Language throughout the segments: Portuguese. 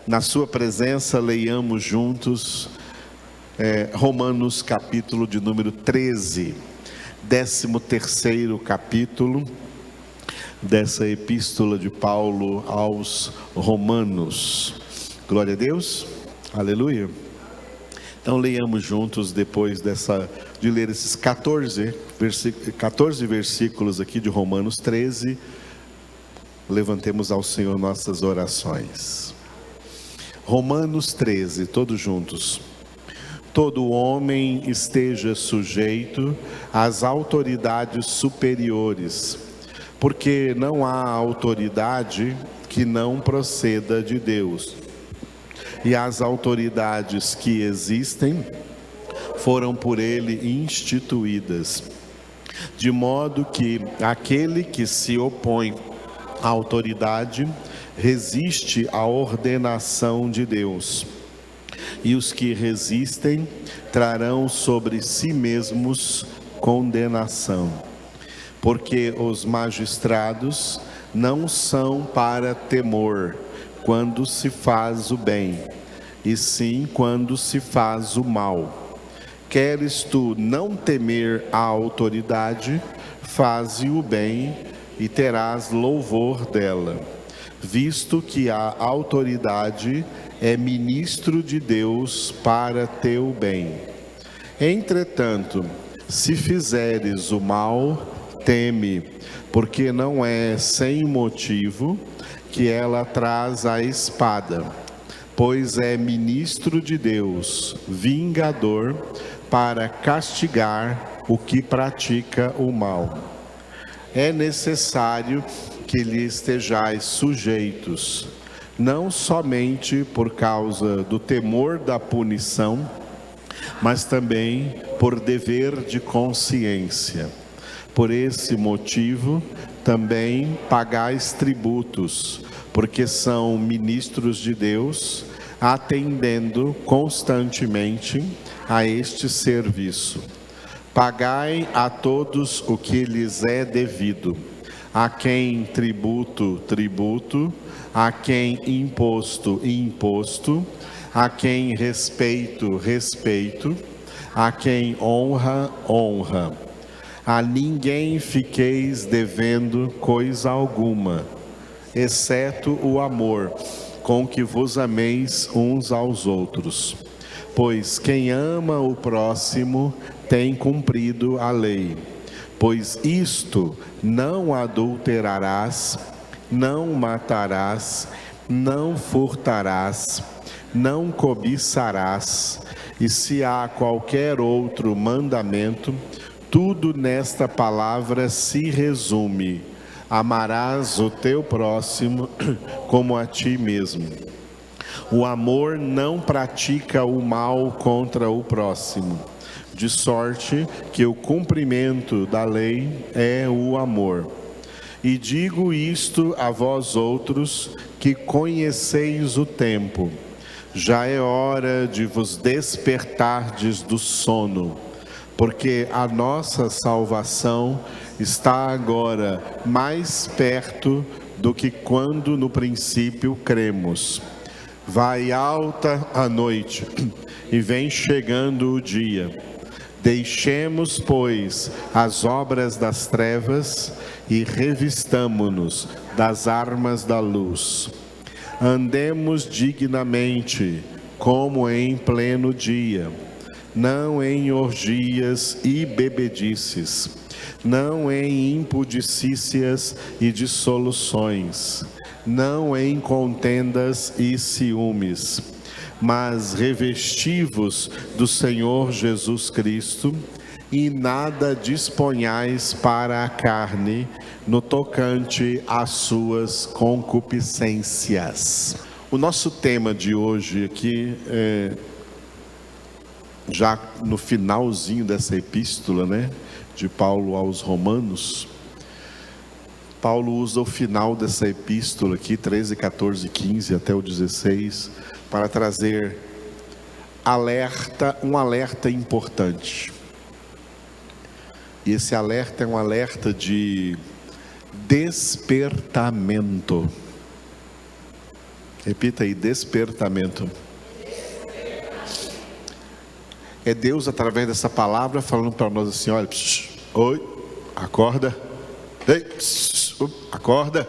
Na sua presença, leiamos juntos Romanos capítulo de número 13, 13º capítulo dessa epístola de Paulo aos Romanos. Glória a Deus, aleluia. Então leiamos juntos, depois de ler esses 14 versículos aqui de Romanos 13, levantemos ao Senhor nossas orações. Romanos 13, todos juntos. Todo homem esteja sujeito às autoridades superiores, porque não há autoridade que não proceda de Deus. E as autoridades que existem foram por ele instituídas, de modo que aquele que se opõe à autoridade resiste à ordenação de Deus. E os que resistem trarão sobre si mesmos condenação, porque os magistrados não são para temor quando se faz o bem, e sim quando se faz o mal. Queres tu não temer a autoridade, faze o bem e terás louvor dela, visto que a autoridade é ministro de Deus para teu bem. Entretanto, se fizeres o mal, teme, porque não é sem motivo que ela traz a espada, pois é ministro de Deus, vingador, para castigar o que pratica o mal. É necessário que lhe estejais sujeitos, não somente por causa do temor da punição, mas também por dever de consciência. Por esse motivo, também pagais tributos, porque são ministros de Deus, atendendo constantemente a este serviço. Pagai a todos o que lhes é devido, a quem tributo, tributo, a quem imposto, imposto, a quem respeito, respeito, a quem honra, honra. A ninguém fiqueis devendo coisa alguma, exceto o amor, com que vos ameis uns aos outros. Pois quem ama o próximo tem cumprido a lei. Pois isto: não adulterarás, não matarás, não furtarás, não cobiçarás, e se há qualquer outro mandamento, tudo nesta palavra se resume: amarás o teu próximo como a ti mesmo. O amor não pratica o mal contra o próximo, de sorte que o cumprimento da lei é o amor. E digo isto a vós outros, que conheceis o tempo. Já é hora de vos despertardes do sono, porque a nossa salvação está agora mais perto do que quando no princípio cremos. Vai alta a noite e vem chegando o dia. Deixemos, pois, as obras das trevas e revistamo-nos das armas da luz. Andemos dignamente, como em pleno dia, não em orgias e bebedices, não em impudicícias e dissoluções, não em contendas e ciúmes, mas revesti-vos do Senhor Jesus Cristo, e nada disponhais para a carne no tocante às suas concupiscências. O nosso tema de hoje aqui já no finalzinho dessa epístola, de Paulo aos Romanos. Paulo usa o final dessa epístola aqui, 13, 14, 15 até o 16, para trazer um alerta importante. E esse alerta é um alerta de despertamento. Repita aí, despertamento. É Deus através dessa palavra falando para nós assim: olha, oi, acorda, ei, acorda.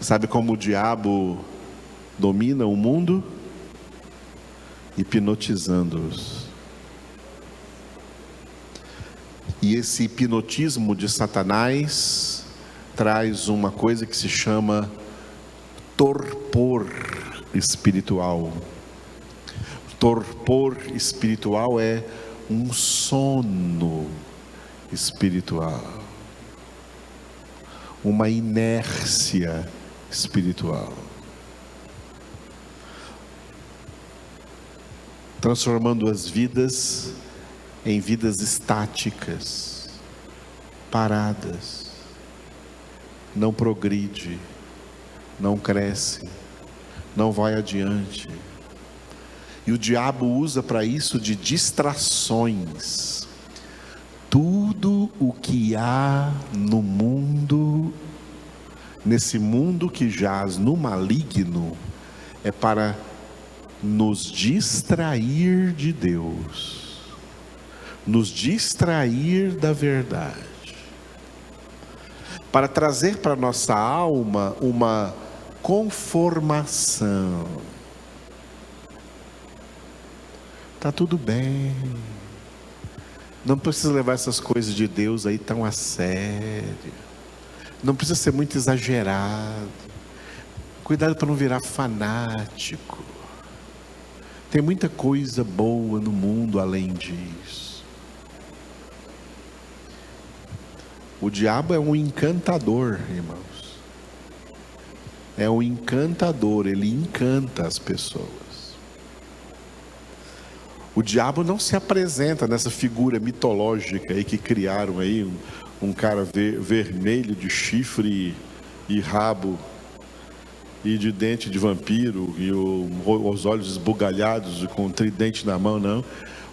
Sabe como o diabo domina o mundo? Hipnotizando-os. E esse hipnotismo de Satanás traz uma coisa que se chama torpor espiritual. Torpor espiritual é um sono espiritual, uma inércia espiritual, transformando as vidas em vidas estáticas, paradas, não progride, não cresce, não vai adiante. E o diabo usa para isso de distrações. Tudo o que há no mundo, nesse mundo que jaz no maligno, é para nos distrair de Deus, nos distrair da verdade, para trazer para nossa alma uma conformação. Tá tudo bem, não precisa levar essas coisas de Deus aí tão a sério, não precisa ser muito exagerado, cuidado para não virar fanático. Tem muita coisa boa no mundo além disso. O diabo é um encantador, irmãos. É um encantador, ele encanta as pessoas. O diabo não se apresenta nessa figura mitológica aí que criaram aí, um cara vermelho de chifre e rabo e de dente de vampiro e os olhos esbugalhados e com um tridente na mão, não.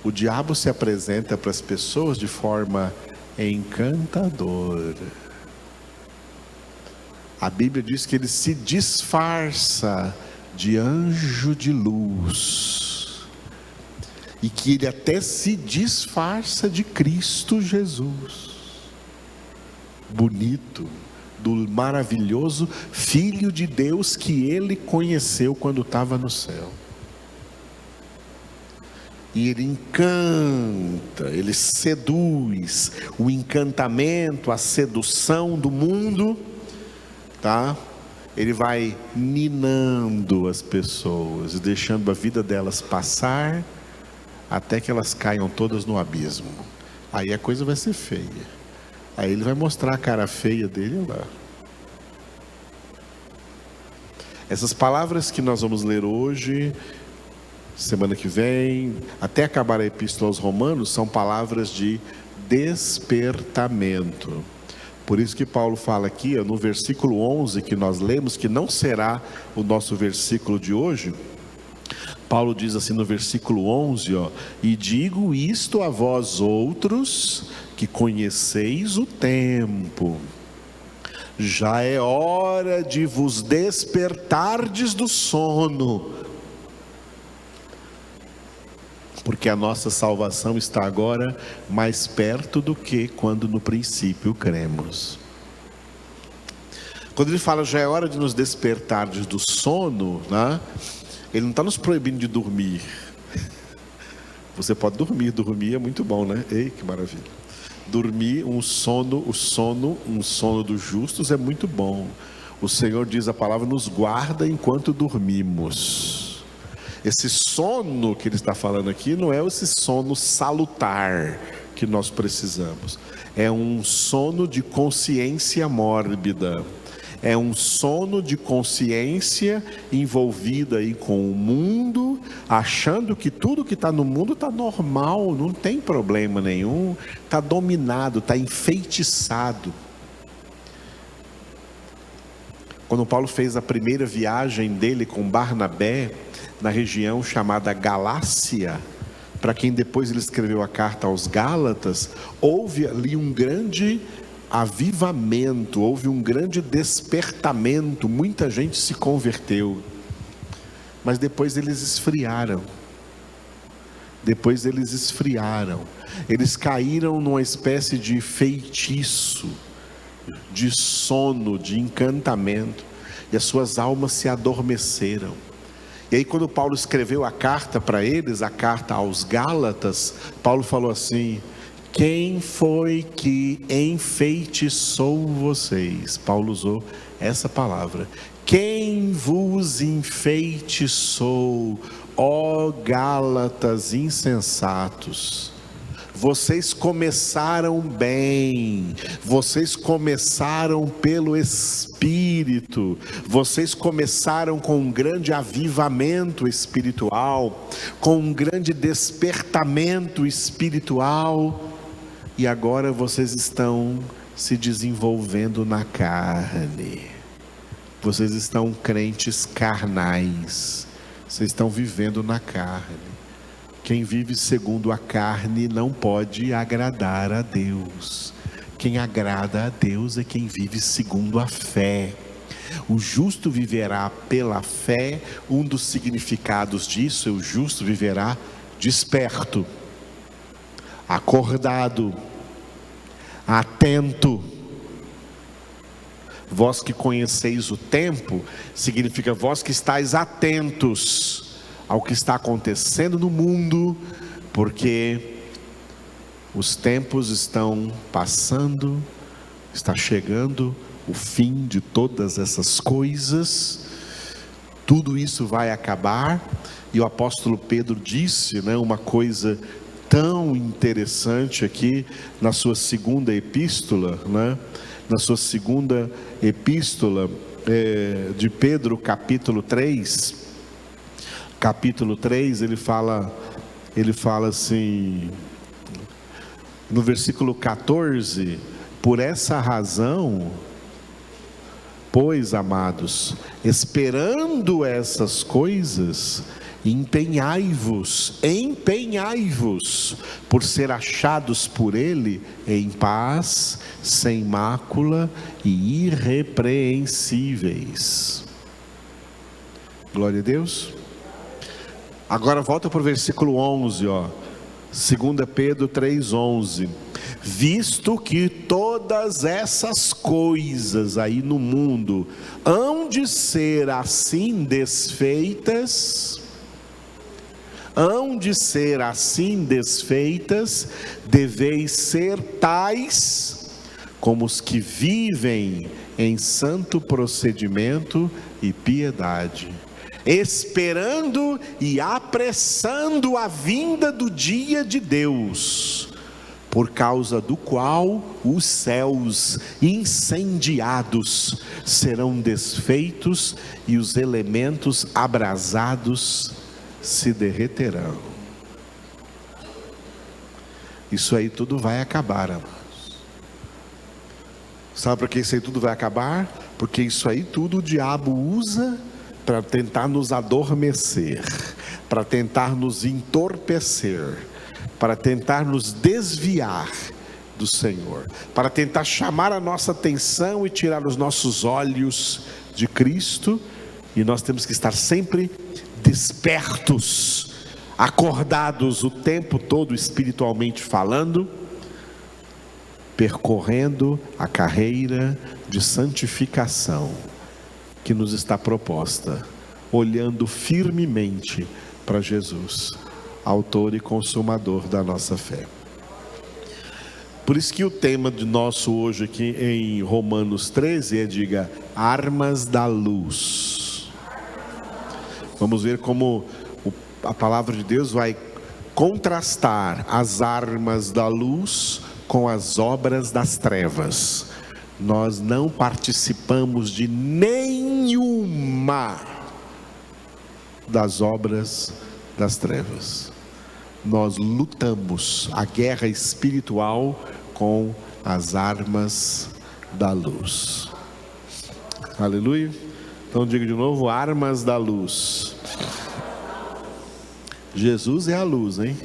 O diabo se apresenta para as pessoas de forma encantadora. A Bíblia diz que ele se disfarça de anjo de luz e que ele até se disfarça de Cristo Jesus. Bonito, do maravilhoso Filho de Deus que ele conheceu quando estava no céu. E ele encanta, ele seduz. O encantamento, a sedução do mundo, tá? Ele vai ninando as pessoas e deixando a vida delas passar até que elas caiam todas no abismo. Aí a coisa vai ser feia. Aí ele vai mostrar a cara feia dele lá. Essas palavras que nós vamos ler hoje, semana que vem, até acabar a Epístola aos Romanos, são palavras de despertamento. Por isso que Paulo fala aqui, no versículo 11 que nós lemos, que não será o nosso versículo de hoje. Paulo diz assim no versículo 11, e digo isto a vós outros, que conheceis o tempo, já é hora de vos despertardes do sono, porque a nossa salvação está agora mais perto do que quando no princípio cremos. Quando ele fala já é hora de nos despertardes do sono, né? Ele não está nos proibindo de dormir. Você pode dormir é muito bom, né? Ei, que maravilha. Dormir, um sono dos justos é muito bom. O Senhor diz, a palavra nos guarda enquanto dormimos. Esse sono que ele está falando aqui não é esse sono salutar que nós precisamos. É um sono de consciência mórbida. É um sono de consciência envolvida aí com o mundo, achando que tudo que está no mundo está normal, não tem problema nenhum, está dominado, está enfeitiçado. Quando Paulo fez a primeira viagem dele com Barnabé, na região chamada Galácia, para quem depois ele escreveu a carta aos Gálatas, houve ali um grande avivamento, houve um grande despertamento, muita gente se converteu, mas depois eles esfriaram. Eles caíram numa espécie de feitiço, de sono, de encantamento, e as suas almas se adormeceram. E aí quando Paulo escreveu a carta para eles, a carta aos Gálatas, Paulo falou assim: quem foi que enfeitiçou vocês? Paulo usou essa palavra. Quem vos enfeitiçou, ó Gálatas insensatos? Vocês começaram bem, vocês começaram pelo Espírito, vocês começaram com um grande avivamento espiritual, com um grande despertamento espiritual, e agora vocês estão se desenvolvendo na carne, vocês estão crentes carnais, vocês estão vivendo na carne. Quem vive segundo a carne não pode agradar a Deus. Quem agrada a Deus é quem vive segundo a fé. O justo viverá pela fé. Um dos significados disso é: o justo viverá desperto, acordado, atento. Vós que conheceis o tempo, significa vós que estáis atentos ao que está acontecendo no mundo, porque os tempos estão passando, está chegando o fim de todas essas coisas, tudo isso vai acabar. E o apóstolo Pedro disse, uma coisa tão interessante aqui na sua segunda epístola, na sua segunda epístola de Pedro, capítulo 3, ele fala assim, no versículo 14: por essa razão, pois, amados, esperando essas coisas, empenhai-vos, por ser achados por Ele em paz, sem mácula e irrepreensíveis. Glória a Deus. Agora volta para o versículo 11, 2 Pedro 3,11. Visto que todas essas coisas aí no mundo hão de ser assim desfeitas, deveis ser tais como os que vivem em santo procedimento e piedade, esperando e apressando a vinda do dia de Deus, por causa do qual os céus incendiados serão desfeitos e os elementos abrasados se derreterão. Isso aí tudo vai acabar, amados. Sabe por que isso aí tudo vai acabar? Porque isso aí tudo o diabo usa para tentar nos adormecer, para tentar nos entorpecer, para tentar nos desviar do Senhor, para tentar chamar a nossa atenção e tirar os nossos olhos de Cristo. E nós temos que estar sempre despertos, acordados o tempo todo, espiritualmente falando, percorrendo a carreira de santificação que nos está proposta, olhando firmemente para Jesus, autor e consumador da nossa fé. Por isso que o tema de nosso hoje aqui em Romanos 13 é, diga, armas da luz. Vamos ver como a palavra de Deus vai contrastar as armas da luz com as obras das trevas. Nós não participamos de nenhuma das obras das trevas. Nós lutamos a guerra espiritual com as armas da luz. Aleluia. Então diga de novo, armas da luz. Jesus é a luz, hein?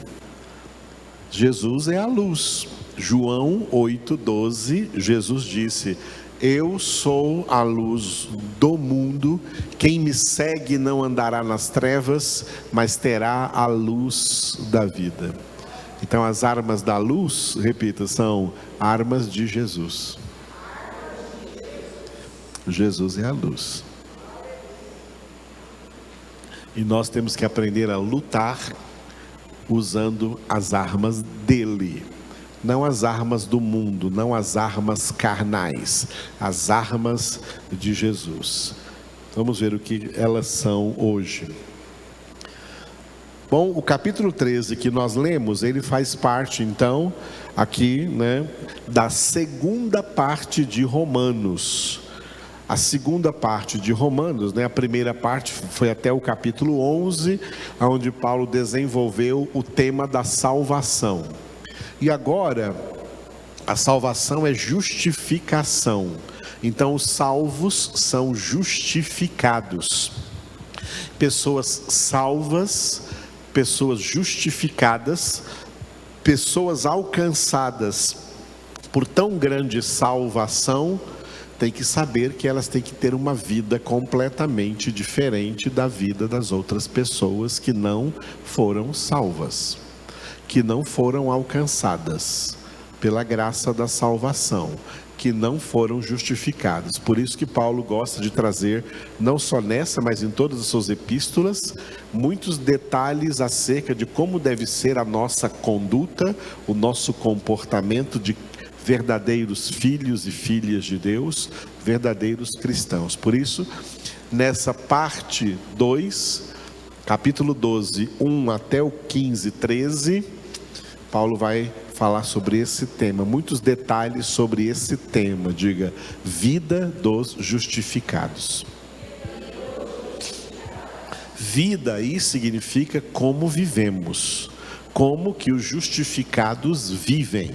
Jesus é a luz. João 8,12, Jesus disse: eu sou a luz do mundo, quem me segue não andará nas trevas, mas terá a luz da vida. Então as armas da luz, repita, são armas de Jesus. Jesus é a luz. E nós temos que aprender a lutar usando as armas dele. Não as armas do mundo, não as armas carnais, as armas de Jesus. Vamos ver o que elas são hoje. Bom, o capítulo 13 que nós lemos, ele faz parte então, aqui, da segunda parte de Romanos. A segunda parte de Romanos, a primeira parte foi até o capítulo 11, onde Paulo desenvolveu o tema da salvação. E agora, a salvação é justificação. Então, os salvos são justificados. Pessoas salvas, pessoas justificadas, pessoas alcançadas por tão grande salvação, tem que saber que elas têm que ter uma vida completamente diferente da vida das outras pessoas que não foram salvas, que não foram alcançadas pela graça da salvação, que não foram justificadas. Por isso que Paulo gosta de trazer, não só nessa, mas em todas as suas epístolas, muitos detalhes acerca de como deve ser a nossa conduta, o nosso comportamento de verdadeiros filhos e filhas de Deus, verdadeiros cristãos. Por isso, nessa parte 2, capítulo 12, 1 até o 15, 13, Paulo vai falar sobre esse tema, muitos detalhes sobre esse tema. Diga, vida dos justificados. Vida aí significa como vivemos, como que os justificados vivem.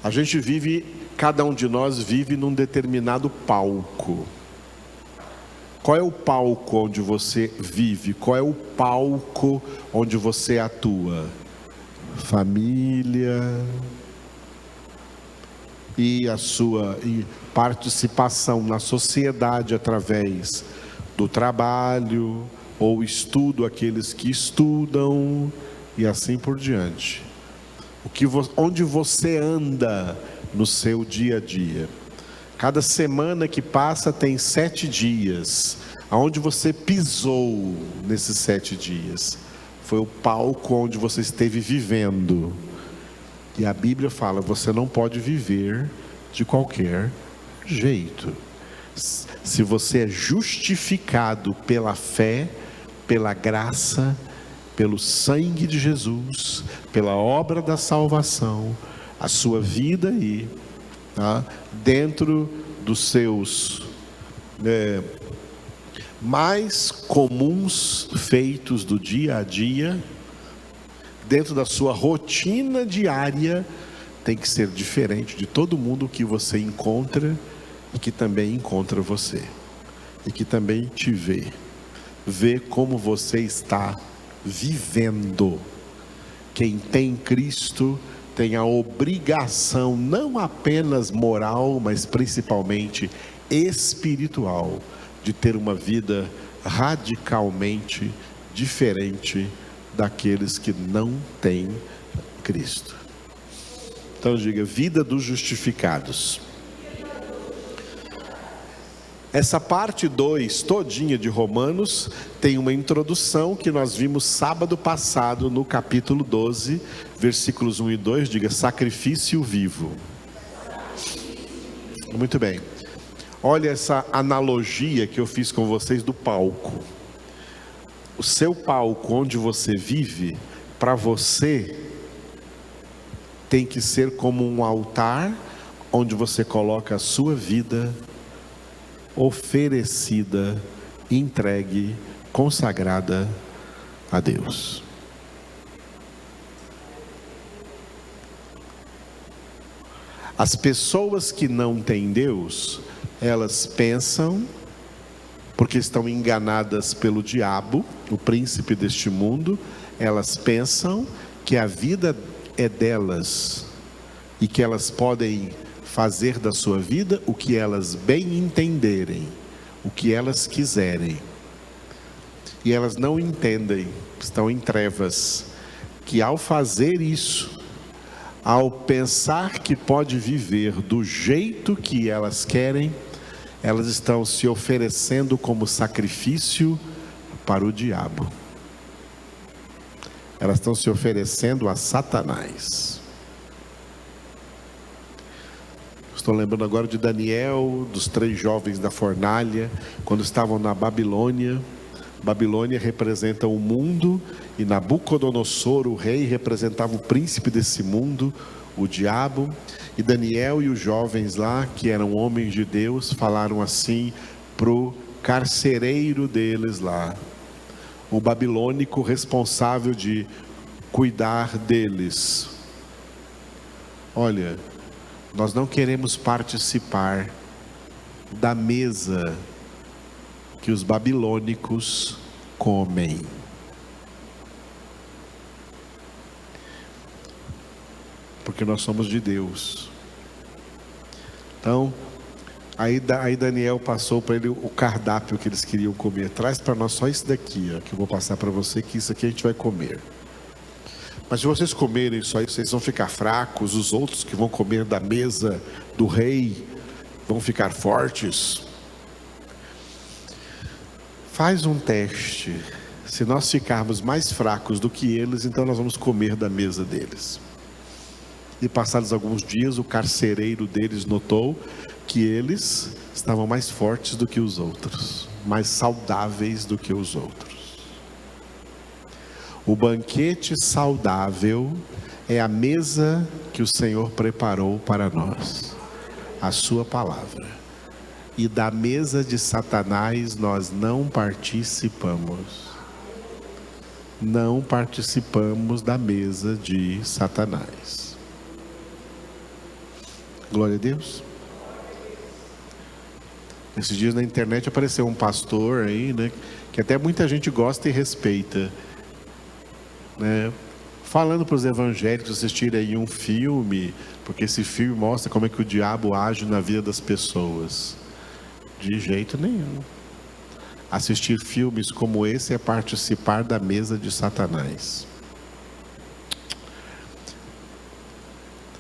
A gente vive, cada um de nós vive num determinado palco. Qual é o palco onde você vive? Qual é o palco onde você atua? Família e a sua participação na sociedade através do trabalho ou estudo, aqueles que estudam e assim por diante. Onde você anda no seu dia a dia. Cada semana que passa tem 7 dias. Aonde você pisou nesses 7 dias? Foi o palco onde você esteve vivendo. E a Bíblia fala, você não pode viver de qualquer jeito. Se você é justificado pela fé, pela graça, pelo sangue de Jesus, pela obra da salvação, a sua vida aí, dentro dos seus mais comuns feitos do dia a dia, dentro da sua rotina diária, tem que ser diferente de todo mundo que você encontra e que também encontra você, e que também te vê como você está vivendo. Quem tem Cristo tem a obrigação, não apenas moral, mas principalmente espiritual, de ter uma vida radicalmente diferente daqueles que não têm Cristo. Então diga, vida dos justificados. Essa parte 2 todinha de Romanos tem uma introdução que nós vimos sábado passado no capítulo 12, versículos 1 e 2, diga, sacrifício vivo. Muito bem. Olha essa analogia que eu fiz com vocês do palco. O seu palco onde você vive, para você, tem que ser como um altar onde você coloca a sua vida oferecida, entregue, consagrada a Deus. As pessoas que não têm Deus, elas pensam, porque estão enganadas pelo diabo, o príncipe deste mundo, elas pensam que a vida é delas e que elas podem fazer da sua vida o que elas bem entenderem, o que elas quiserem. E elas não entendem, estão em trevas, que ao fazer isso, ao pensar que pode viver do jeito que elas querem, elas estão se oferecendo como sacrifício para o diabo. Elas estão se oferecendo a Satanás. Estou lembrando agora de Daniel, dos 3 jovens da fornalha, quando estavam na Babilônia. Babilônia representa o mundo e Nabucodonosor, o rei, representava o príncipe desse mundo, o diabo. E Daniel e os jovens lá, que eram homens de Deus, falaram assim pro carcereiro deles lá, o babilônico responsável de cuidar deles: olha, nós não queremos participar da mesa que os babilônicos comem. Porque nós somos de Deus. Então, aí Daniel passou para ele o cardápio que eles queriam comer. Traz para nós só isso daqui, ó, que eu vou passar para você, que isso aqui a gente vai comer. Mas se vocês comerem só isso, vocês vão ficar fracos. Os outros que vão comer da mesa do rei vão ficar fortes. Faz um teste. Se nós ficarmos mais fracos do que eles, então nós vamos comer da mesa deles. E passados alguns dias, o carcereiro deles notou que eles estavam mais fortes do que os outros, mais saudáveis do que os outros. O banquete saudável é a mesa que o Senhor preparou para nós, a sua palavra. E da mesa de Satanás nós não participamos. Não participamos da mesa de Satanás. Glória a Deus. Esses dias na internet apareceu um pastor aí, né, que até muita gente gosta e respeita, né, falando para os evangélicos assistirem aí um filme, porque esse filme mostra como é que o diabo age na vida das pessoas. De jeito nenhum. Assistir filmes como esse é participar da mesa de Satanás.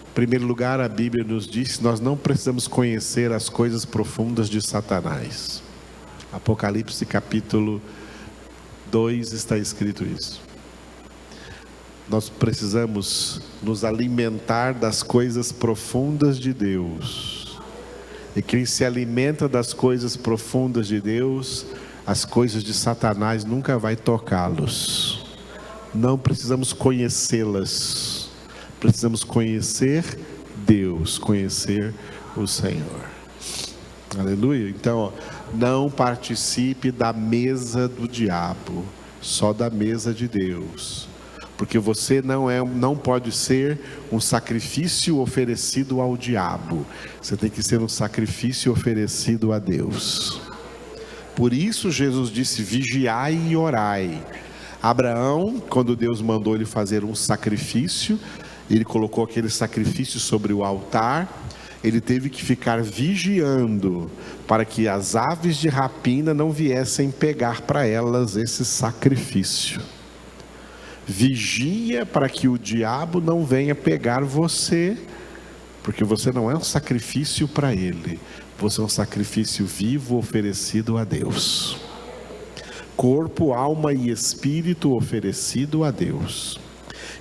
Em primeiro lugar, a Bíblia nos diz que nós não precisamos conhecer as coisas profundas de Satanás. Apocalipse capítulo 2 está escrito isso. Nós precisamos nos alimentar das coisas profundas de Deus. E quem se alimenta das coisas profundas de Deus, as coisas de Satanás nunca vai tocá-los. Não precisamos conhecê-las. Precisamos conhecer Deus, conhecer o Senhor. Aleluia. Então, não participe da mesa do diabo, só da mesa de Deus. Porque você não pode ser um sacrifício oferecido ao diabo. Você tem que ser um sacrifício oferecido a Deus. Por isso Jesus disse: vigiai e orai. Abraão, quando Deus mandou ele fazer um sacrifício, ele colocou aquele sacrifício sobre o altar. Ele teve que ficar vigiando para que as aves de rapina não viessem pegar para elas esse sacrifício. Vigia para que o diabo não venha pegar você, porque você não é um sacrifício para ele, você é um sacrifício vivo oferecido a Deus. Corpo, alma e espírito oferecido a Deus.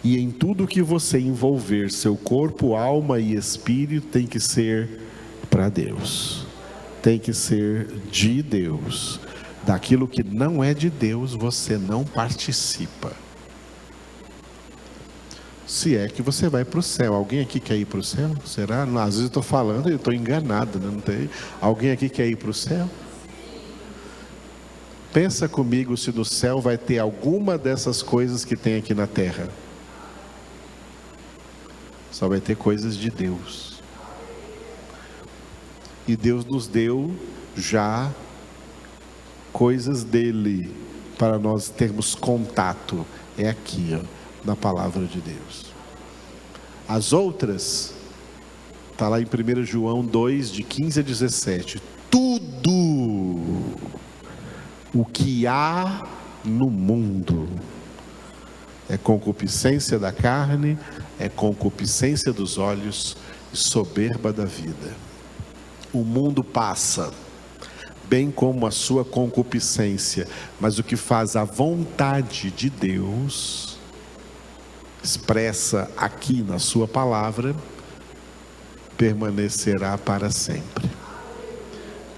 E em tudo que você envolver, seu corpo, alma e espírito tem que ser para Deus, tem que ser de Deus. Daquilo que não é de Deus, você não participa. Se é que você vai para o céu. Alguém aqui quer ir para o céu? Será? Não, às vezes eu estou falando e eu estou enganado, né? Não tem? Alguém aqui quer ir para o céu? Pensa comigo se no céu vai ter alguma dessas coisas que tem aqui na terra. Só vai ter coisas de Deus. E Deus nos deu já coisas dele para nós termos contato. É aqui, ó. na palavra de Deus. As outras, está lá em 1 João 2, de 15 a 17. Tudo o que há no mundo é concupiscência da carne, é concupiscência dos olhos e soberba da vida. O mundo passa, bem como a sua concupiscência, mas o que faz a vontade de Deus, expressa aqui na sua palavra, permanecerá para sempre.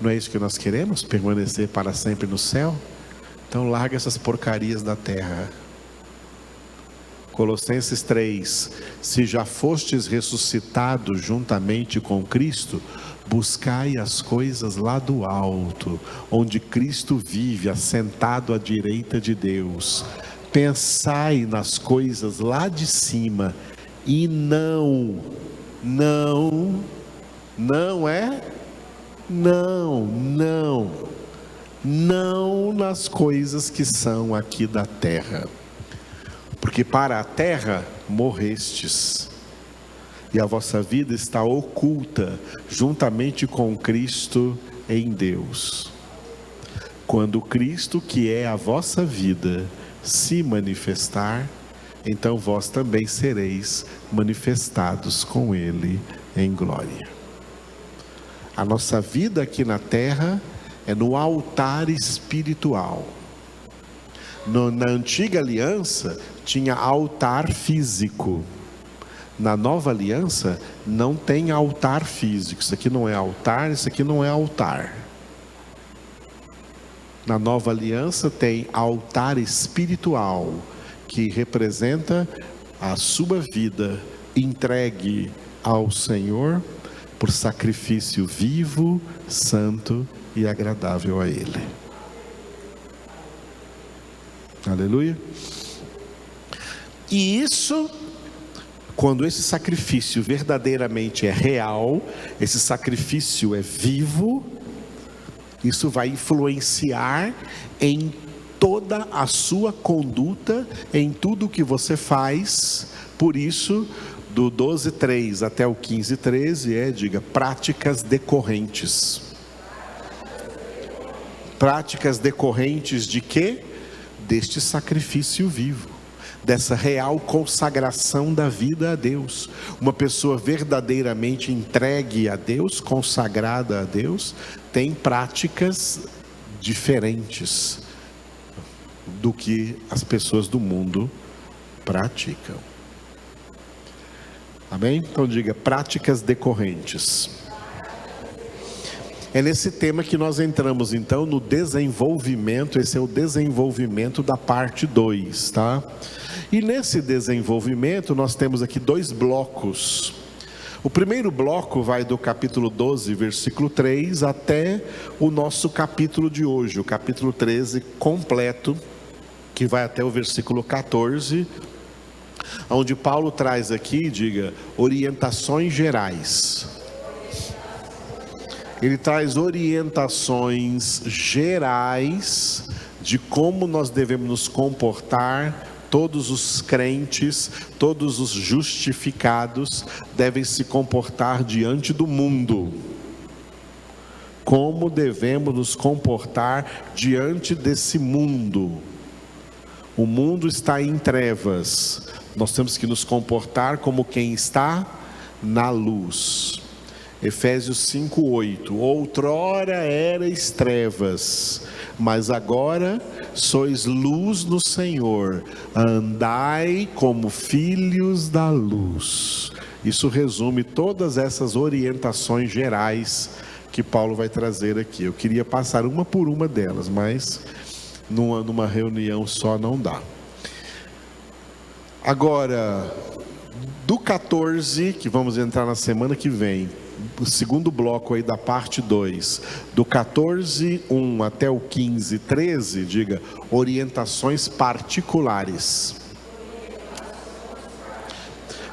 Não é isso que nós queremos? Permanecer para sempre no céu? Então larga essas porcarias da terra. Colossenses 3: se já fostes ressuscitados juntamente com Cristo, buscai as coisas lá do alto, onde Cristo vive, assentado à direita de Deus. Pensai nas coisas lá de cima, e não nas coisas que são aqui da terra. Porque para a terra morrestes, e a vossa vida está oculta juntamente com Cristo em Deus. Quando Cristo, que é a vossa vida, se manifestar, então vós também sereis manifestados com Ele em glória. A nossa vida aqui na terra é no altar espiritual. Na antiga aliança tinha altar físico. Na nova aliança não tem altar físico. Isso aqui não é altar, isso aqui não é altar. Na nova aliança tem altar espiritual, que representa a sua vida entregue ao Senhor por sacrifício vivo, santo e agradável a Ele. Aleluia. E isso, quando esse sacrifício verdadeiramente é real, esse sacrifício é vivo, isso vai influenciar em toda a sua conduta, em tudo o que você faz. Por isso, do 12:3 até o 15:13 diga, práticas decorrentes. Práticas decorrentes de quê? Deste sacrifício vivo, dessa real consagração da vida a Deus. Uma pessoa verdadeiramente entregue a Deus, consagrada a Deus, tem práticas diferentes do que as pessoas do mundo praticam. Amém? Então diga, práticas decorrentes. É nesse tema que nós entramos então no desenvolvimento. Esse é o desenvolvimento da parte 2, tá? E nesse desenvolvimento nós temos aqui 2 blocos. O primeiro bloco vai do capítulo 12, versículo 3, até o nosso capítulo de hoje, o capítulo 13 completo, que vai até o versículo 14, onde Paulo traz aqui, diga, orientações gerais. Ele traz orientações gerais de como nós devemos nos comportar. Todos os crentes, todos os justificados devem se comportar diante do mundo. Como devemos nos comportar diante desse mundo? O mundo está em trevas. Nós temos que nos comportar como quem está na luz. Efésios 5:8. Outrora erais trevas, mas agora sois luz no Senhor. Andai como filhos da luz. Isso resume todas essas orientações gerais que Paulo vai trazer aqui. Eu queria passar uma por uma delas, mas numa reunião só não dá. Agora, do 14, que vamos entrar na semana que vem, o segundo bloco aí da parte 2, do 14:1 até o 15:13, diga, orientações particulares.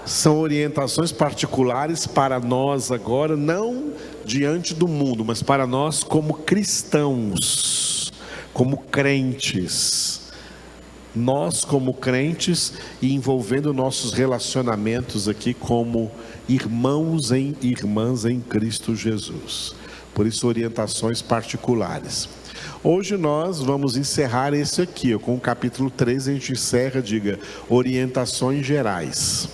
São orientações particulares para nós agora, não diante do mundo, mas para nós como cristãos, como crentes. Nós como crentes e envolvendo nossos relacionamentos aqui como irmãos e irmãs em Cristo Jesus. Por isso, orientações particulares. Hoje nós vamos encerrar esse aqui, com o capítulo 13, a gente encerra, diga, orientações gerais.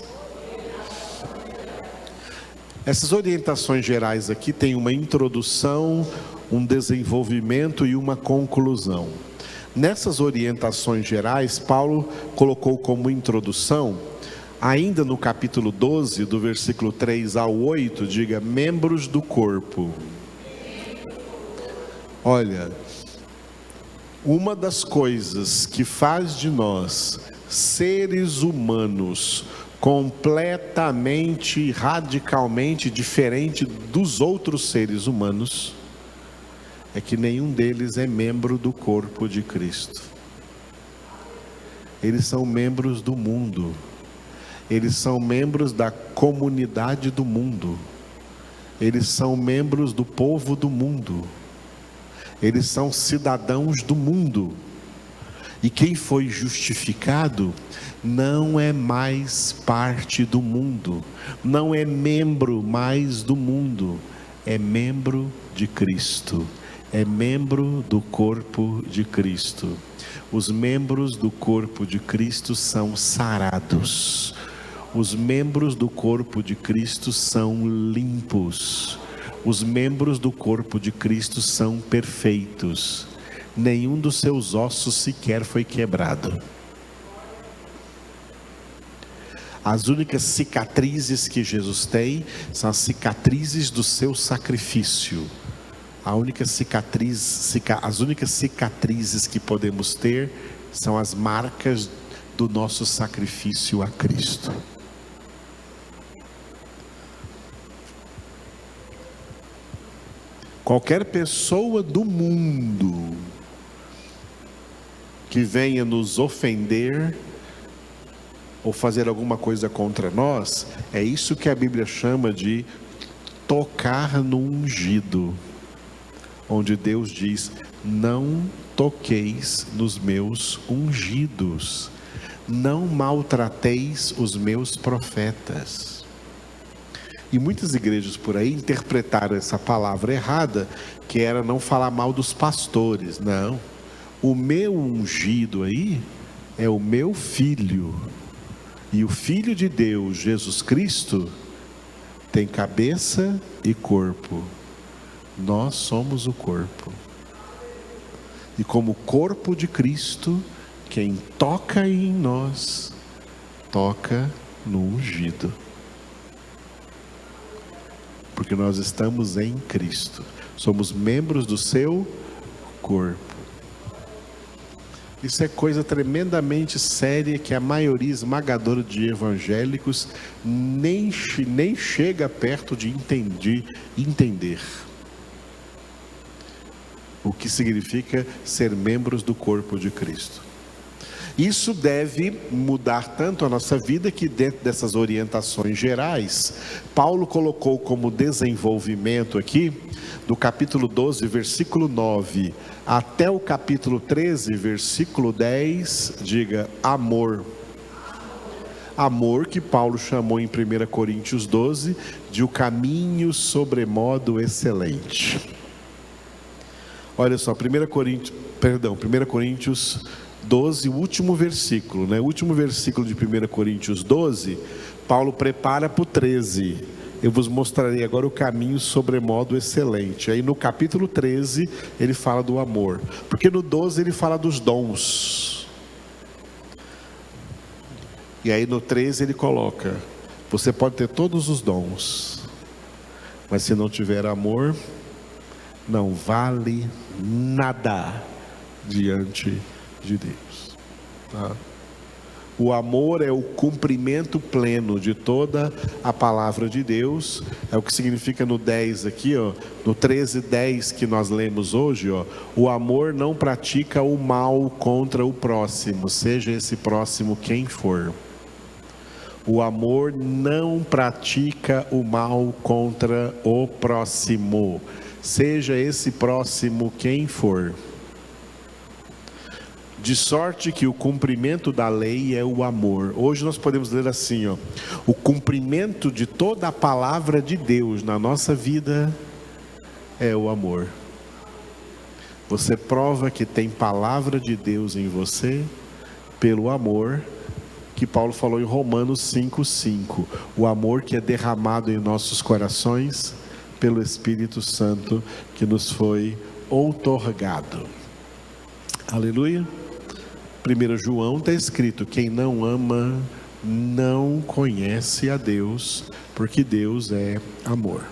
Essas orientações gerais aqui têm uma introdução, um desenvolvimento e uma conclusão. Nessas orientações gerais, Paulo colocou como introdução, ainda no capítulo 12, do versículo 3 ao 8, diga, membros do corpo. Olha, uma das coisas que faz de nós seres humanos completamente, radicalmente diferente dos outros seres humanos, é que nenhum deles é membro do corpo de Cristo. Eles são membros do mundo. Eles são membros da comunidade do mundo. Eles são membros do povo do mundo. Eles são cidadãos do mundo. E quem foi justificado não é mais parte do mundo. Não é membro mais do mundo. É membro de Cristo. É membro do corpo de Cristo. Os membros do corpo de Cristo são sarados. Os membros do corpo de Cristo são limpos. Os membros do corpo de Cristo são perfeitos. Nenhum dos seus ossos sequer foi quebrado. As únicas cicatrizes que Jesus tem são as cicatrizes do seu sacrifício. As únicas cicatrizes que podemos ter são as marcas do nosso sacrifício a Cristo. Qualquer pessoa do mundo que venha nos ofender ou fazer alguma coisa contra nós, é isso que a Bíblia chama de tocar no ungido. Onde Deus diz, não toqueis nos meus ungidos, não maltrateis os meus profetas. E muitas igrejas por aí interpretaram essa palavra errada, que era não falar mal dos pastores. Não, o meu ungido aí é o meu filho, e o Filho de Deus, Jesus Cristo, tem cabeça e corpo. Nós somos o corpo. E como corpo de Cristo, quem toca em nós, toca no ungido. Porque nós estamos em Cristo. Somos membros do seu corpo. Isso é coisa tremendamente séria que a maioria esmagadora de evangélicos nem chega perto de entender. O que significa ser membros do corpo de Cristo. Isso deve mudar tanto a nossa vida que dentro dessas orientações gerais, Paulo colocou como desenvolvimento aqui, do capítulo 12, versículo 9, até o capítulo 13, versículo 10, diga amor. Amor que Paulo chamou em 1 Coríntios 12, de o caminho sobremodo excelente. Olha só, 1 Coríntios 12, o último versículo, né? O último versículo de 1 Coríntios 12, Paulo prepara para o 13. Eu vos mostrarei agora o caminho sobremodo excelente. Aí no capítulo 13, ele fala do amor. Porque no 12 ele fala dos dons. E aí no 13 ele coloca, você pode ter todos os dons, mas se não tiver amor, não vale nada diante de Deus. Tá? O amor é o cumprimento pleno de toda a palavra de Deus. É o que significa no 10 aqui, ó, no 13:10 que nós lemos hoje, ó, o amor não pratica o mal contra o próximo, seja esse próximo quem for. O amor não pratica o mal contra o próximo, seja esse próximo quem for. De sorte que o cumprimento da lei é o amor. Hoje nós podemos ler assim, ó: o cumprimento de toda a palavra de Deus na nossa vida é o amor. Você prova que tem palavra de Deus em você pelo amor que Paulo falou em Romanos 5:5. O amor que é derramado em nossos corações pelo Espírito Santo que nos foi outorgado. Aleluia. 1 João está escrito: quem não ama não conhece a Deus, porque Deus é amor.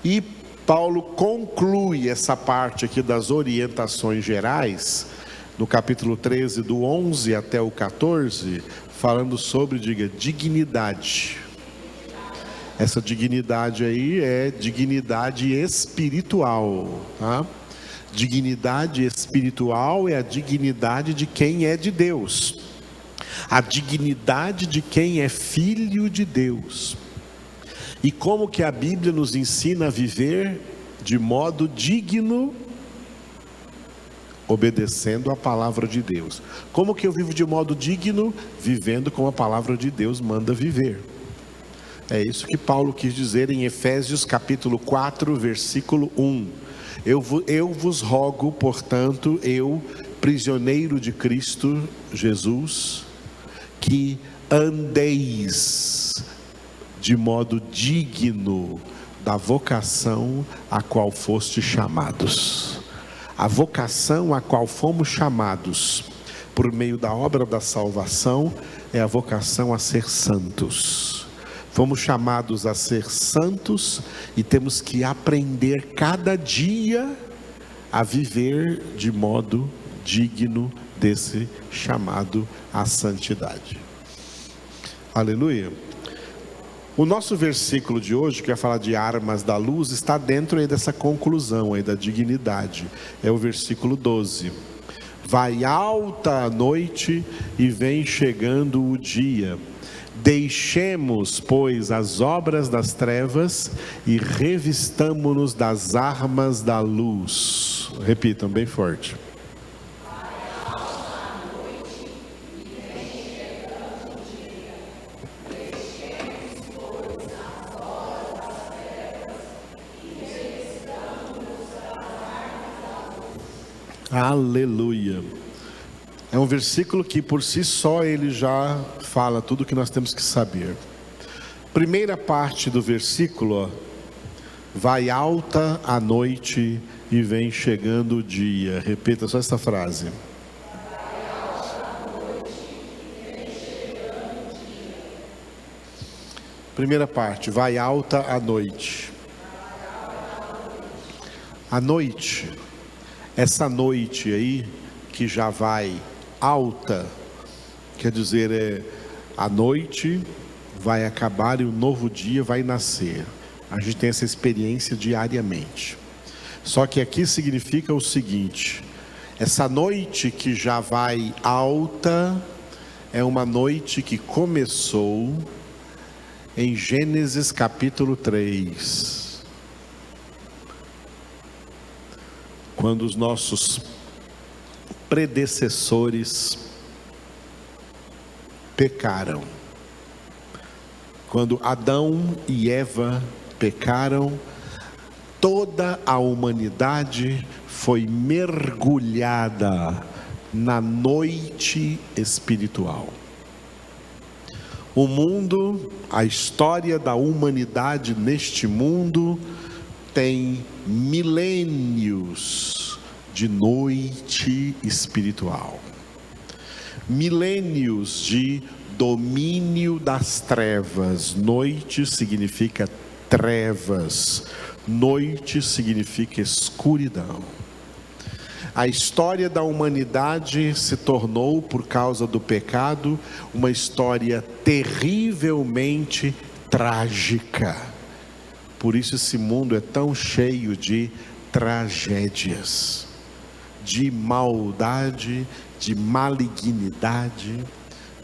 E Paulo conclui essa parte aqui das orientações gerais, no capítulo 13, do 11 até o 14, falando sobre, diga, dignidade. Essa dignidade aí é dignidade espiritual, tá? Dignidade espiritual é a dignidade de quem é de Deus, a dignidade de quem é filho de Deus. E como que a Bíblia nos ensina a viver de modo digno, obedecendo a palavra de Deus. Como que eu vivo de modo digno? Vivendo como a palavra de Deus manda viver. É isso que Paulo quis dizer em Efésios capítulo 4, versículo 1. Eu vos rogo, portanto, eu, prisioneiro de Cristo Jesus, que andeis de modo digno da vocação a qual foste chamados. A vocação a qual fomos chamados por meio da obra da salvação é a vocação a ser santos. Fomos chamados a ser santos e temos que aprender cada dia a viver de modo digno desse chamado à santidade. Aleluia. O nosso versículo de hoje, que vai falar de armas da luz, está dentro aí dessa conclusão aí da dignidade. É o versículo 12. Vai alta a noite e vem chegando o dia. Deixemos, pois, as obras das trevas e revistamo-nos das armas da luz. Repitam bem forte. Aleluia. É um versículo que por si só ele já fala tudo o que nós temos que saber. Primeira parte do versículo, ó, vai alta a noite e vem chegando o dia. Repita só essa frase. Primeira parte, vai alta a noite. A noite, essa noite aí que já vai alta, quer dizer, a noite vai acabar e um novo dia vai nascer. A gente tem essa experiência diariamente. Só que aqui significa o seguinte: essa noite que já vai alta é uma noite que começou em Gênesis capítulo 3, quando os nossos predecessores pecaram. Quando Adão e Eva pecaram, toda a humanidade foi mergulhada na noite espiritual. O mundo, a história da humanidade neste mundo tem milênios de noite espiritual, milênios de domínio das trevas. Noite significa trevas, noite significa escuridão. A história da humanidade se tornou, por causa do pecado, uma história terrivelmente trágica. Por isso esse mundo é tão cheio de tragédias, de maldade, de malignidade,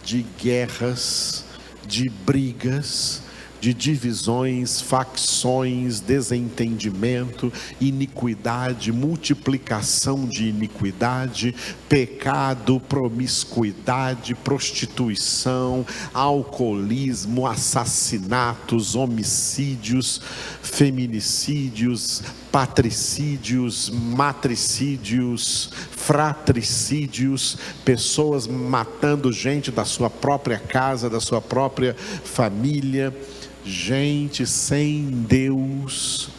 de guerras, de brigas, de divisões, facções, desentendimento, iniquidade, multiplicação de iniquidade, pecado, promiscuidade, prostituição, alcoolismo, assassinatos, homicídios, feminicídios, patricídios, matricídios, fratricídios, pessoas matando gente da sua própria casa, da sua própria família, gente sem Deus,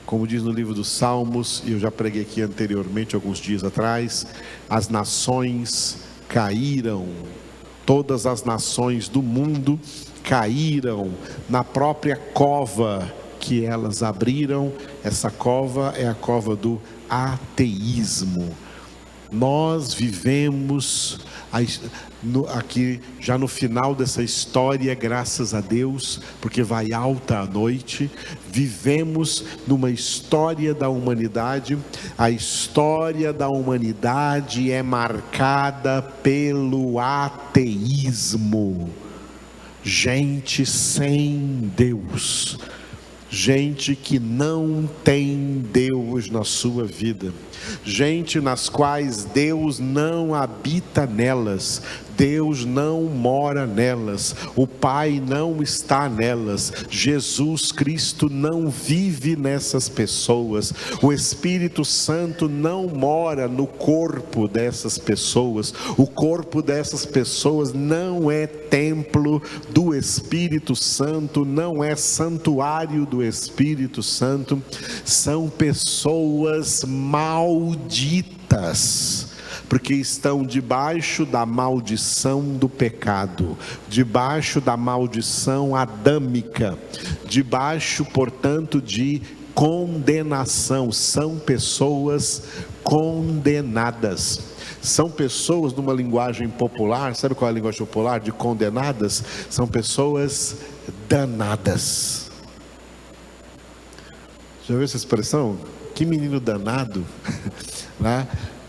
como diz no livro dos Salmos, e eu já preguei aqui anteriormente, alguns dias atrás, as nações caíram, todas as nações do mundo caíram na própria cova que elas abriram. Essa cova é a cova do ateísmo. Nós vivemos aqui já no final dessa história, graças a Deus, porque vai alta a noite, vivemos numa história da humanidade. A história da humanidade é marcada pelo ateísmo. Gente sem Deus, gente que não tem Deus na sua vida, gente nas quais Deus não habita nelas, Deus não mora nelas, o Pai não está nelas, Jesus Cristo não vive nessas pessoas, o Espírito Santo não mora no corpo dessas pessoas, o corpo dessas pessoas não é templo do Espírito Santo, não é santuário do Espírito Santo, são pessoas malditas, porque estão debaixo da maldição do pecado, debaixo da maldição adâmica, debaixo, portanto, de condenação. São pessoas condenadas. São pessoas, numa linguagem popular, sabe qual é a linguagem popular de condenadas? São pessoas danadas. Já viu essa expressão? Que menino danado, né?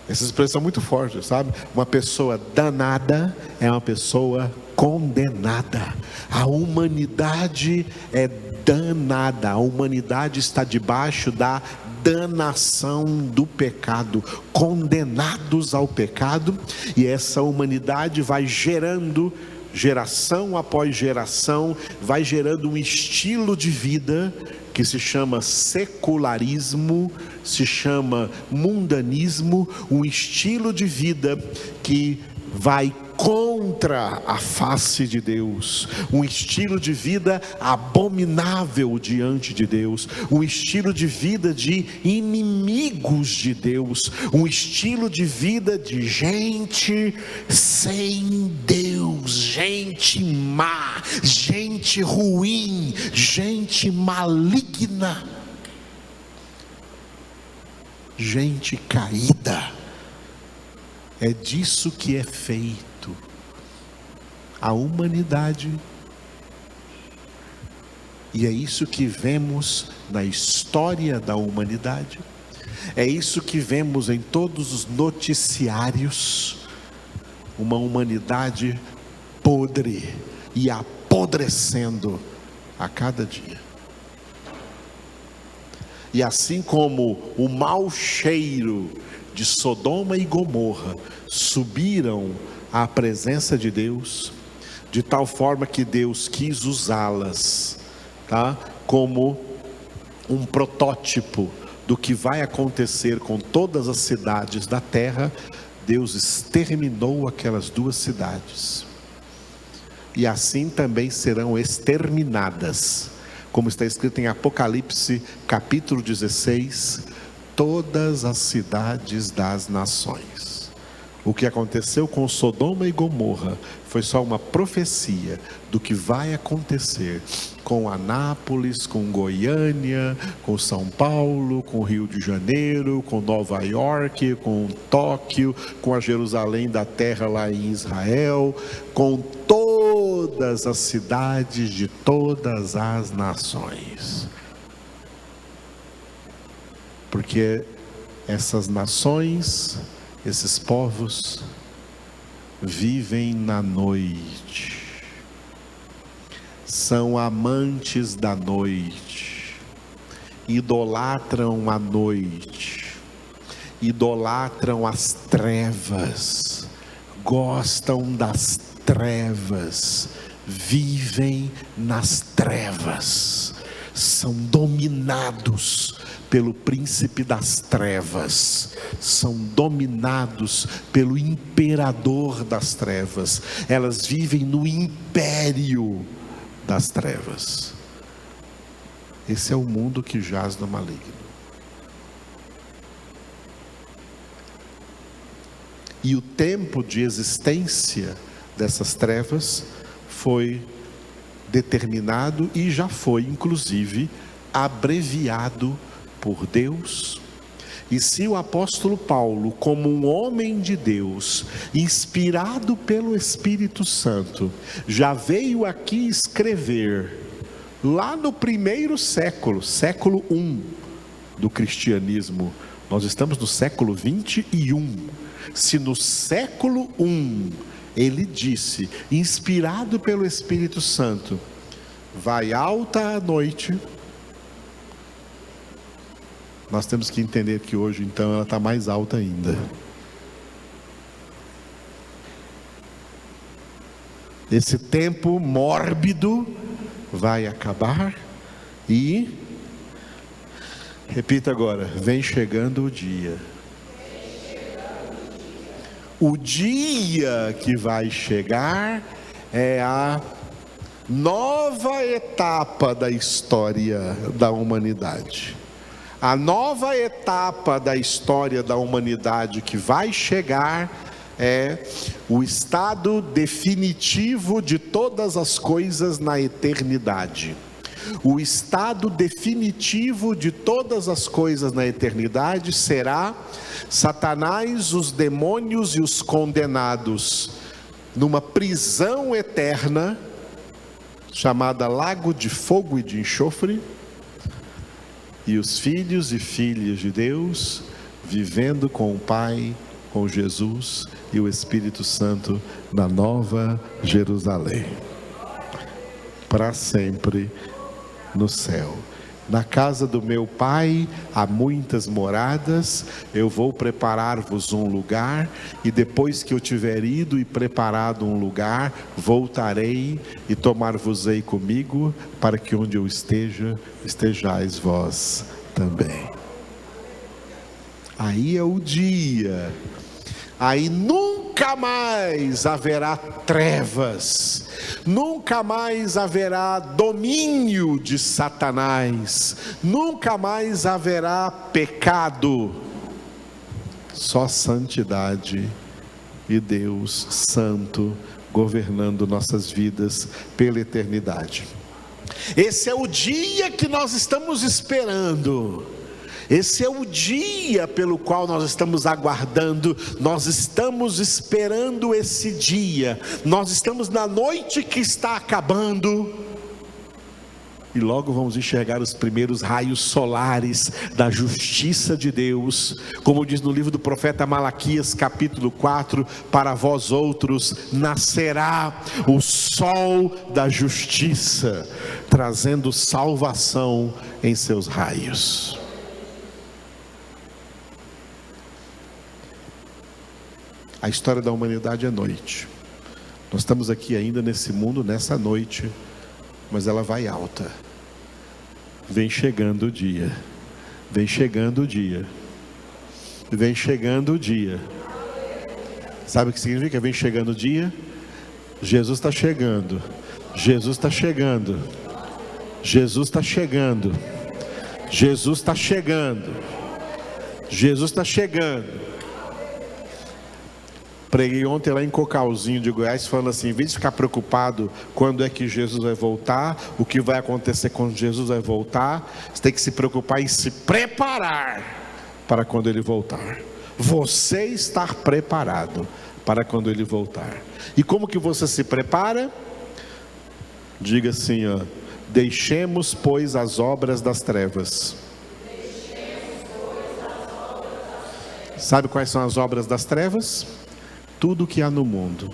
Essa expressão é muito forte, sabe? Uma pessoa danada é uma pessoa condenada. A humanidade é danada. A humanidade está debaixo da danação do pecado, condenados ao pecado, e essa humanidade vai gerando, geração após geração, vai gerando um estilo de vida que se chama secularismo, se chama mundanismo, um estilo de vida que vai contra a face de Deus, um estilo de vida abominável diante de Deus, um estilo de vida de inimigos de Deus, um estilo de vida de gente sem Deus, gente má, gente ruim, gente maligna, gente caída. É disso que é feito a humanidade, e é isso que vemos na história da humanidade, é isso que vemos em todos os noticiários, uma humanidade podre e apodrecendo a cada dia. E assim como o mau cheiro de Sodoma e Gomorra subiram à presença de Deus, de tal forma que Deus quis usá-las, tá? Como um protótipo do que vai acontecer com todas as cidades da terra. Deus exterminou aquelas duas cidades, e assim também serão exterminadas, como está escrito em Apocalipse capítulo 16, todas as cidades das nações. O que aconteceu com Sodoma e Gomorra foi só uma profecia do que vai acontecer com Anápolis, com Goiânia, com São Paulo, com Rio de Janeiro, com Nova York, com Tóquio, com a Jerusalém da terra lá em Israel, com todas as cidades de todas as nações. Porque essas nações, esses povos, vivem na noite. são amantes da noite, idolatram a noite, idolatram as trevas, gostam das trevas, vivem nas trevas, são dominados pelo príncipe das trevas, são dominados pelo imperador das trevas. Elas vivem no império das trevas. Esse é o mundo que jaz no maligno. E o tempo de existência dessas trevas foi determinado e já foi, inclusive, abreviado por Deus. E se o apóstolo Paulo, como um homem de Deus, inspirado pelo Espírito Santo, já veio aqui escrever, lá no primeiro século, século I do cristianismo, nós estamos no século 21. Se no século I ele disse, inspirado pelo Espírito Santo, vai alta a noite, nós temos que entender que hoje então ela está mais alta ainda. Esse tempo mórbido vai acabar e, repita agora, vem chegando o dia. O dia que vai chegar é a nova etapa da história da humanidade. A nova etapa da história da humanidade que vai chegar é o estado definitivo de todas as coisas na eternidade. O estado definitivo de todas as coisas na eternidade será Satanás, os demônios e os condenados numa prisão eterna chamada Lago de Fogo e de Enxofre, e os filhos e filhas de Deus vivendo com o Pai, com Jesus e o Espírito Santo na Nova Jerusalém, para sempre no céu. Na casa do meu Pai há muitas moradas, eu vou preparar-vos um lugar, e depois que eu tiver ido e preparado um lugar, voltarei e tomar-vos-ei comigo, para que onde eu esteja, estejais vós também. Aí é o dia, aí nunca mais haverá trevas, nunca mais haverá domínio de Satanás, nunca mais haverá pecado, só santidade e Deus Santo governando nossas vidas pela eternidade. Esse é o dia que nós estamos esperando. Esse é o dia pelo qual nós estamos aguardando, nós estamos esperando esse dia, nós estamos na noite que está acabando, e logo vamos enxergar os primeiros raios solares da justiça de Deus, como diz no livro do profeta Malaquias, capítulo 4, para vós outros nascerá o sol da justiça, trazendo salvação em seus raios. A história da humanidade é noite. Nós estamos aqui ainda nesse mundo, nessa noite, mas ela vai alta. Vem chegando o dia. Vem chegando o dia. Vem chegando o dia. Sabe o que significa? Vem chegando o dia? Jesus está chegando. Jesus está chegando. Jesus está chegando. Jesus está chegando. Jesus está chegando. Preguei ontem lá em Cocalzinho de Goiás, falando assim, em vez de ficar preocupado quando é que Jesus vai voltar, o que vai acontecer quando Jesus vai voltar, você tem que se preocupar em se preparar para quando Ele voltar. Você estar preparado para quando Ele voltar. E como que você se prepara? Diga assim, ó, deixemos pois as obras das trevas. Sabe quais são as obras das trevas? Tudo que há no mundo.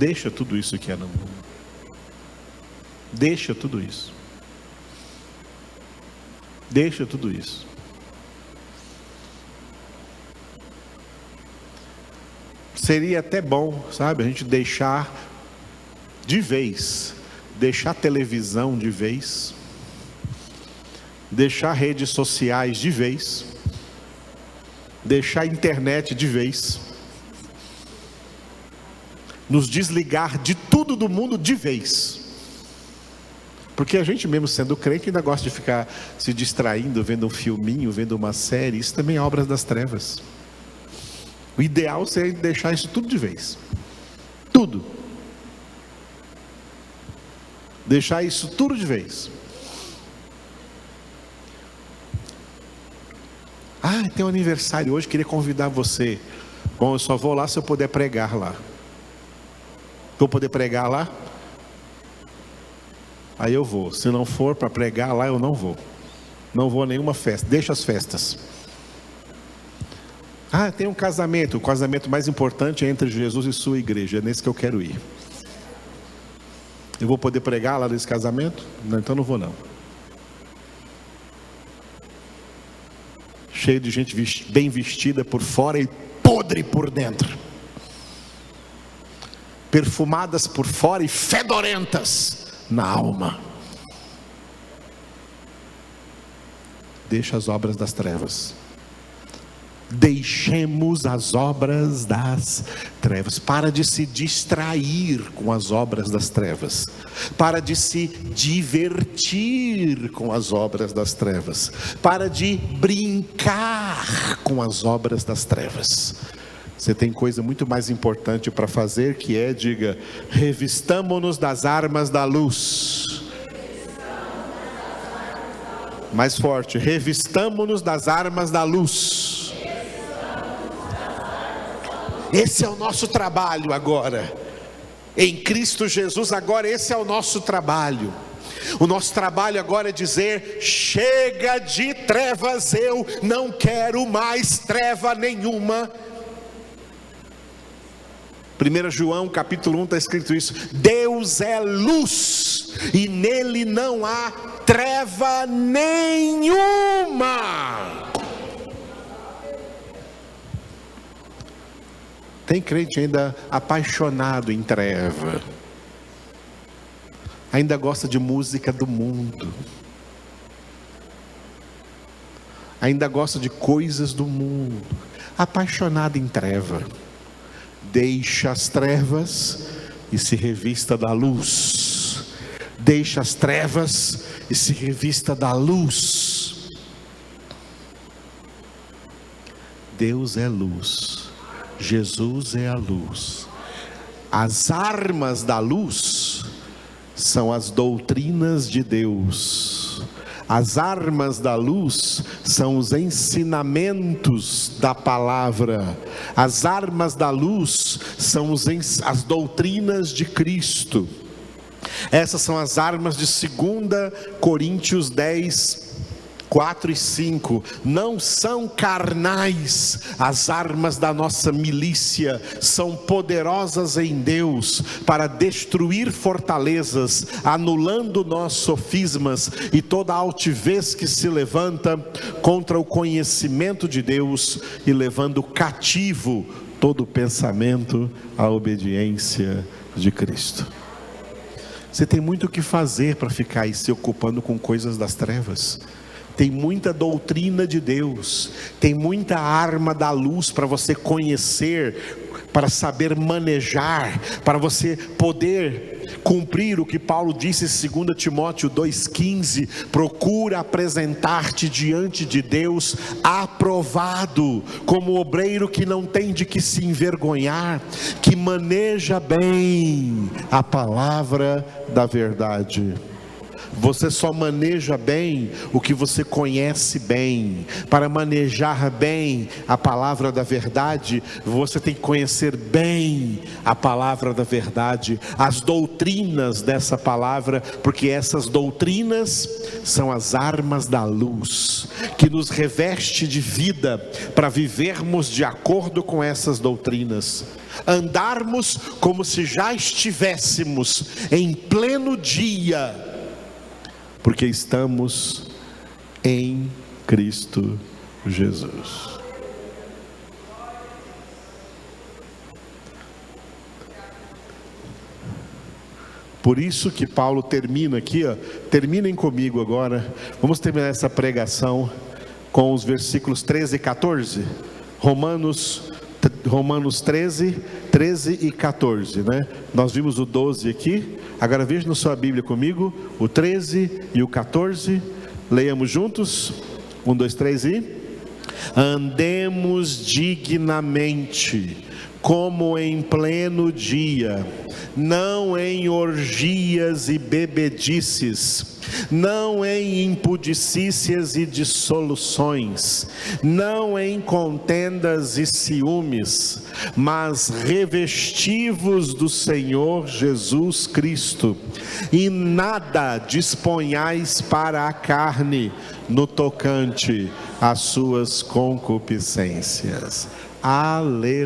Deixa tudo isso que é no mundo. Deixa tudo isso. Deixa tudo isso. Seria até bom, sabe, a gente deixar de vez, deixar televisão de vez, deixar redes sociais de vez, deixar a internet de vez, nos desligar de tudo do mundo de vez. Porque a gente mesmo sendo crente ainda gosta de ficar se distraindo, vendo um filminho, vendo uma série. Isso também é obras das trevas. O ideal seria deixar isso tudo de vez. Tudo. Deixar isso tudo de vez. Ah, tem um aniversário hoje, queria convidar você. Bom, eu só vou lá se eu puder pregar lá. Vou poder pregar lá? Aí eu vou. Se não for para pregar lá, eu não vou. Não vou a nenhuma festa. Deixa as festas. Ah, tem um casamento. O casamento mais importante é entre Jesus e sua igreja. É nesse que eu quero ir. Eu vou poder pregar lá nesse casamento? Não, então não vou não. Cheio de gente bem vestida por fora e podre por dentro. Perfumadas por fora e fedorentas na alma. Deixa as obras das trevas. Deixemos as obras das trevas. Para de se distrair com as obras das trevas. Para de se divertir com as obras das trevas. Para de brincar com as obras das trevas. Você tem coisa muito mais importante para fazer, que é, diga, revistamo-nos das armas da luz. Mais forte, revistamo-nos das armas da luz. Esse é o nosso trabalho agora. Em Cristo Jesus agora esse é o nosso trabalho. O nosso trabalho agora é dizer: chega de trevas, eu não quero mais treva nenhuma. 1 João capítulo 1 está escrito isso: Deus é luz e nele não há treva nenhuma. Tem crente ainda apaixonado em treva, ainda gosta de música do mundo, ainda gosta de coisas do mundo, apaixonado em treva. Deixa as trevas e se revista da luz. Deixa as trevas e se revista da luz. Deus é luz. Jesus é a luz. As armas da luz são as doutrinas de Deus. As armas da luz são os ensinamentos da palavra. As armas da luz são as doutrinas de Cristo. Essas são as armas de 2 Coríntios 10, 4 e 5, não são carnais as armas da nossa milícia, são poderosas em Deus para destruir fortalezas, anulando nós sofismas e toda altivez que se levanta contra o conhecimento de Deus e levando cativo todo pensamento à obediência de Cristo. Você tem muito o que fazer para ficar aí se ocupando com coisas das trevas. Tem muita doutrina de Deus, tem muita arma da luz para você conhecer, para saber manejar, para você poder cumprir o que Paulo disse em 2 Timóteo 2,15, procura apresentar-te diante de Deus aprovado, como obreiro que não tem de que se envergonhar, que maneja bem a palavra da verdade. Você só maneja bem o que você conhece bem. Para manejar bem a palavra da verdade, você tem que conhecer bem a palavra da verdade, as doutrinas dessa palavra, porque essas doutrinas são as armas da luz, que nos reveste de vida para vivermos de acordo com essas doutrinas. Andarmos como se já estivéssemos em pleno dia, porque estamos em Cristo Jesus. Por isso que Paulo termina aqui, terminem comigo agora, vamos terminar essa pregação com os versículos 13 e 14, Romanos 13 e 14, né? Nós vimos o 12 aqui, agora veja na sua Bíblia comigo, o 13 e o 14, leiamos juntos, 1, 2, 3 e... Andemos dignamente, como em pleno dia, não em orgias e bebedices, não em impudicícias e dissoluções, não em contendas e ciúmes, mas revestivos do Senhor Jesus Cristo, e nada disponhais para a carne no tocante às suas concupiscências. Aleluia!